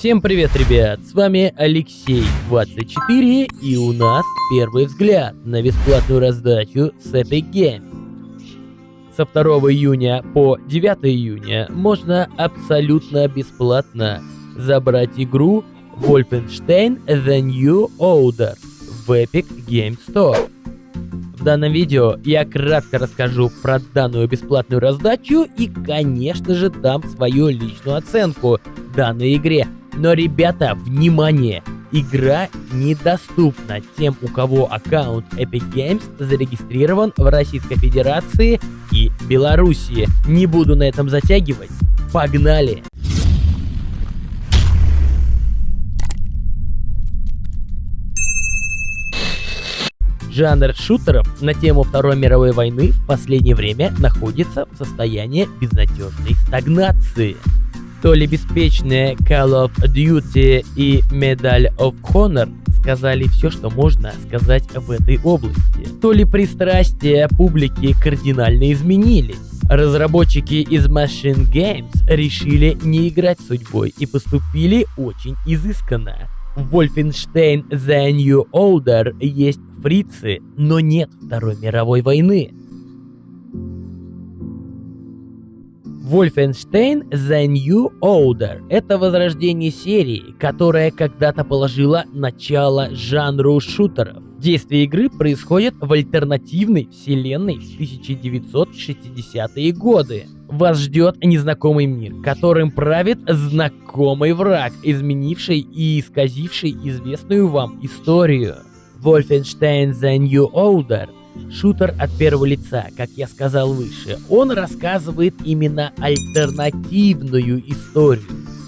Всем привет, ребят, с вами Алексей24, и у нас первый взгляд на бесплатную раздачу с Epic Games. Со 2 июня по 9 июня можно абсолютно бесплатно забрать игру Wolfenstein The New Order в Epic Games Store. В данном видео я кратко расскажу про данную бесплатную раздачу и, конечно же, дам свою личную оценку данной игре. Но, ребята, внимание! Игра недоступна тем, у кого аккаунт Epic Games зарегистрирован в Российской Федерации и Белоруссии. Не буду на этом затягивать. Погнали! Жанр шутеров на тему Второй мировой войны в последнее время находится в состоянии безнадежной стагнации. То ли беспечные Call of Duty и Medal of Honor сказали все, что можно сказать в этой области, то ли пристрастия публики кардинально изменились. Разработчики из Machine Games решили не играть судьбой и поступили очень изысканно. В Wolfenstein The New Order есть фрицы, но нет Второй мировой войны. Wolfenstein The New Order — это возрождение серии, которая когда-то положила начало жанру шутеров. Действие игры происходит в альтернативной вселенной в 1960-е годы. Вас ждет незнакомый мир, которым правит знакомый враг, изменивший и исказивший известную вам историю. Wolfenstein The New Order — шутер от первого лица, как я сказал выше. Он рассказывает именно альтернативную историю,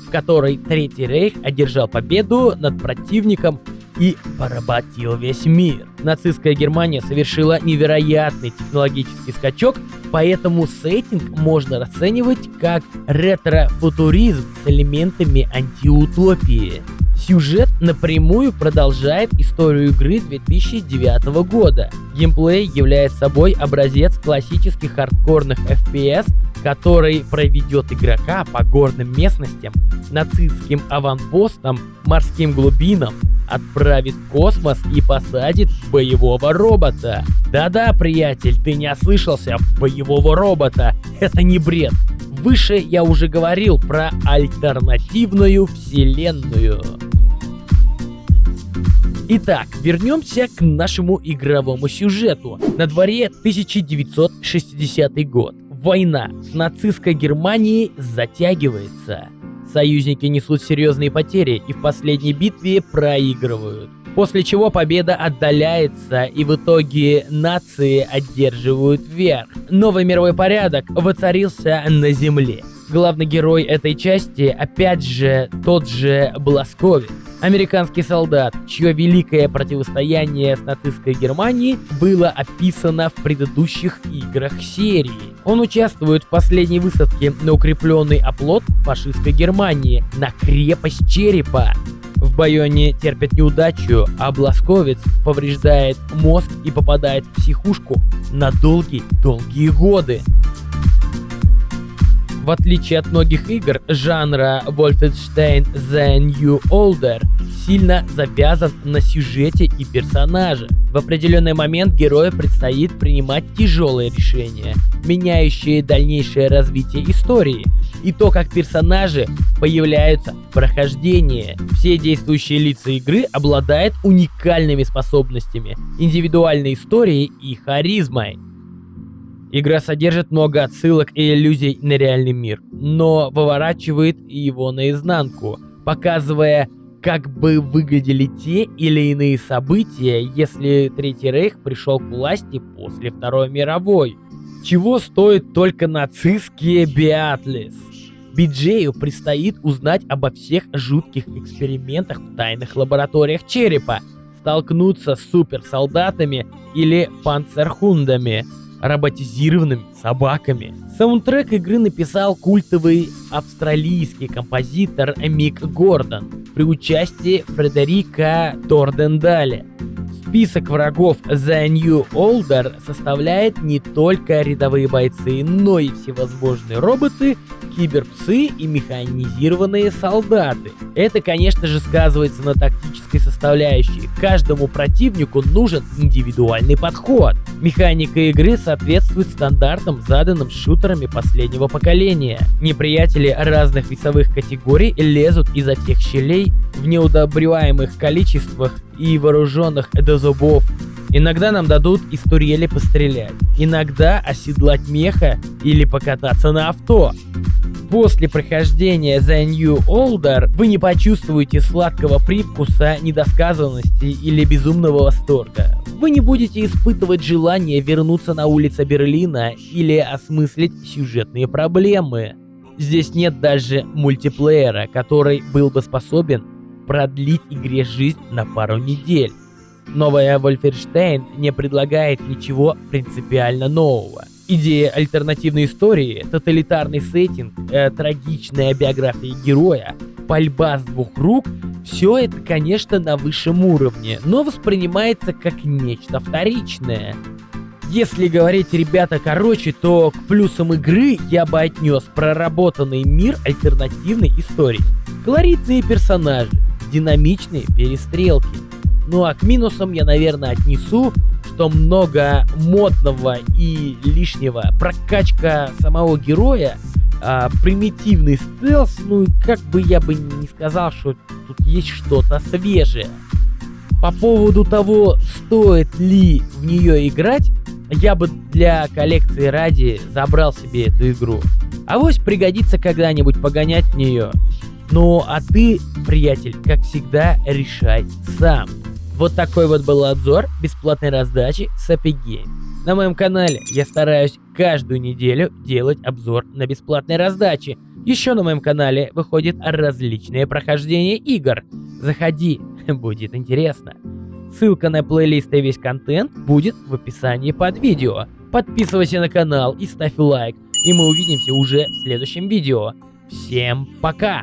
в которой Третий Рейх одержал победу над противником и поработил весь мир. Нацистская Германия совершила невероятный технологический скачок, поэтому сеттинг можно расценивать как ретро-футуризм с элементами антиутопии. Сюжет напрямую продолжает историю игры 2009 года. Геймплей является собой образец классических хардкорных FPS, который проведет игрока по горным местностям, нацистским аванпостам, морским глубинам, отправит в космос и посадит в боевого робота. Да-да, приятель, ты не ослышался, в боевого робота. Это не бред. Выше я уже говорил про альтернативную вселенную. Итак, вернемся к нашему игровому сюжету. На дворе 1960 год. Война с нацистской Германией затягивается. Союзники несут серьезные потери и в последней битве проигрывают. После чего победа отдаляется, и в итоге нации одерживают верх. Новый мировой порядок воцарился на земле. Главный герой этой части, опять же, тот же Бласковец. Американский солдат, чье великое противостояние с нацистской Германией было описано в предыдущих играх серии. Он участвует в последней высадке на укрепленный оплот фашистской Германии, на крепость Черепа. В бою они терпят неудачу, а Бласковец повреждает мозг и попадает в психушку на долгие годы. В отличие от многих игр жанра, Wolfenstein The New Order сильно завязан на сюжете и персонаже. В определенный момент герою предстоит принимать тяжелые решения, меняющие дальнейшее развитие истории, и то, как персонажи появляются в прохождении. Все действующие лица игры обладают уникальными способностями, индивидуальной историей и харизмой. Игра содержит много отсылок и иллюзий на реальный мир, но выворачивает его наизнанку, показывая, как бы выглядели те или иные события, если Третий Рейх пришел к власти после Второй мировой. Чего стоит только нацистские Beatles. Биджею предстоит узнать обо всех жутких экспериментах в тайных лабораториях Черепа, столкнуться с суперсолдатами или панцерхундами, роботизированными собаками. Саундтрек игры написал культовый австралийский композитор Мик Гордон при участии Фредерика Тордендаля. Список врагов The New Order составляет не только рядовые бойцы, но и всевозможные роботы, киберпсы и механизированные солдаты. Это, конечно же, сказывается на тактической составляющей. Каждому противнику нужен индивидуальный подход. Механика игры соответствует стандартам, заданным шутерами последнего поколения. Неприятели разных весовых категорий лезут изо всех щелей в неудобреваемых количествах и вооруженных до зубов. Иногда нам дадут из турели пострелять, иногда оседлать меха или покататься на авто. После прохождения The New Order вы не почувствуете сладкого привкуса недосказанности или безумного восторга. Вы не будете испытывать желание вернуться на улицы Берлина или осмыслить сюжетные проблемы. Здесь нет даже мультиплеера, который был бы способен продлить игре жизнь на пару недель. Новая Wolfenstein не предлагает ничего принципиально нового. Идея альтернативной истории, тоталитарный сеттинг, трагичная биография героя, пальба с двух рук — все это, конечно, на высшем уровне, но воспринимается как нечто вторичное. Если говорить, ребята, короче, то к плюсам игры я бы отнес проработанный мир альтернативной истории, колоритные персонажи, динамичные перестрелки. Ну а к минусам я, наверное, отнесу, что много модного и лишнего, прокачка самого героя, примитивный стелс, ну и как бы я бы не сказал, что тут есть что-то свежее. По поводу того, стоит ли в нее играть, я бы для коллекции ради забрал себе эту игру. Авось пригодится когда-нибудь погонять в нее. Ну а ты, приятель, как всегда, решай сам. Вот такой вот был обзор бесплатной раздачи с Epic Games. На моем канале я стараюсь каждую неделю делать обзор на бесплатной раздачи. Еще на моем канале выходят различные прохождения игр. Заходи, будет интересно. Ссылка на плейлист и весь контент будет в описании под видео. Подписывайся на канал и ставь лайк. И мы увидимся уже в следующем видео. Всем пока!